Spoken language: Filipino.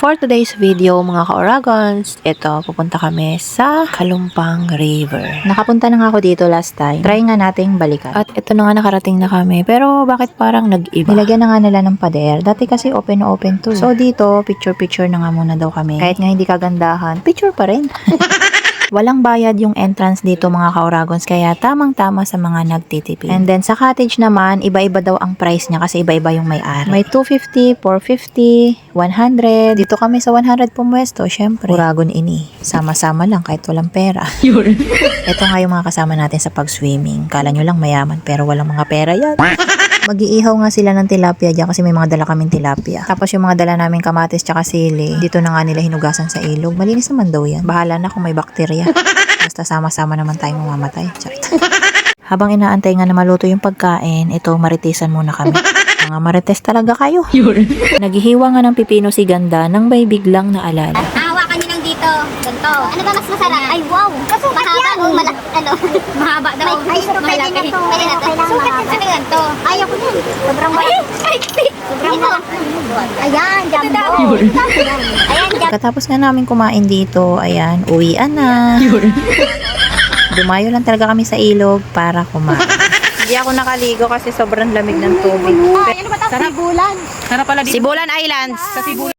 For today's video mga ka-Oragons, ito pupunta kami sa Kalumpang River. Nakapunta na nga ako dito last time. Try nga nating balikan. At ito na nga nakarating na kami. Pero bakit parang nag-iba? Nilagyan na nga nila ng pader. Dati kasi open na open to. So dito, picture-picture na nga muna daw kami. Kahit nga hindi kagandahan, picture pa rin. Walang bayad yung entrance dito mga ka-Oragons, kaya tamang-tama sa mga nagtitipid. And then sa cottage naman, iba-iba daw ang price niya kasi iba-iba yung may-ari. May 250, 450, 100. Dito kami sa 100 pumwesto, syempre. Oragon ini. Sama-sama lang kahit walang pera. Ito nga yung mga kasama natin sa pag-swimming. Kala nyo lang mayaman pero walang mga pera yan. Mag-iihaw nga sila ng tilapia dyan kasi may mga dala kaming tilapia. Tapos yung mga dala namin kamatis tsaka sili, dito na nga nila hinugasan sa ilog. Malinis naman daw yan. Bahala na kung may bakterya. Basta sama-sama naman tayong mamamatay. Charot. Habang inaantay nga na maluto yung pagkain, ito maritisan muna kami. Mga marites talaga kayo. Naghihiwa nga ng pipino si Ganda nang may biglang naalala. Hawakan niyo lang dito. Ganito. Ano ba mas masarap? Ay, wow. Mahaba o mahaba daw. Ay, pero pwede na to. Pwede na to. Sukat ka na ganito. Ayaw ko yun. Sobrang malaki. Sobrang malaki. Ayan, jumbo. Ayan, jumbo. Katapos nga namin kumain dito, ayan, uwian na. Dumayo lang talaga kami sa ilog para kumain. Hindi ako nakaligo kasi sobrang lamig ng tubig. Ay, ano ba ito? Sibulan. Sibulan Islands.